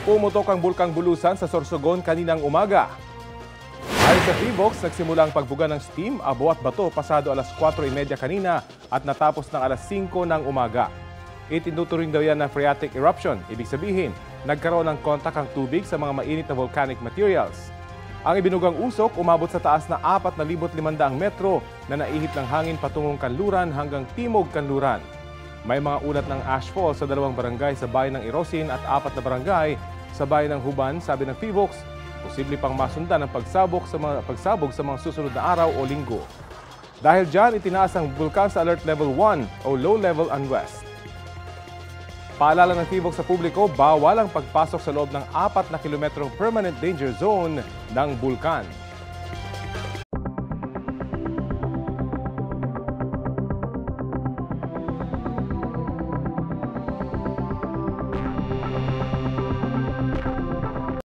Pumutok ang Bulkang Bulusan sa Sorsogon kaninang umaga. Ayon sa Phivolc, nagsimula ang pagbuga ng steam, abo at bato pasado alas 4:30 kanina at natapos ng alas 5 ng umaga. Itinuturing daw yan na phreatic eruption. Ibig sabihin, nagkaroon ng kontak ang tubig sa mga mainit na volcanic materials. Ang ibinugang usok umabot sa taas na 4,500 metro na naihip ng hangin patungong Kanluran hanggang Timog Kanluran. May mga ulat ng ashfall sa 2 barangay sa bayan ng Irosin at 4 na barangay sa bayan ng Huban, sabi ng Phivolc. Posible pang masundan ang pagsabog sa mga susunod na araw o linggo. Dahil dyan, itinaas ang bulkan sa Alert Level 1 o Low Level Unrest. Paalala ng Phivolc sa publiko, bawal ang pagpasok sa loob ng 4 na kilometrong permanent danger zone ng bulkan.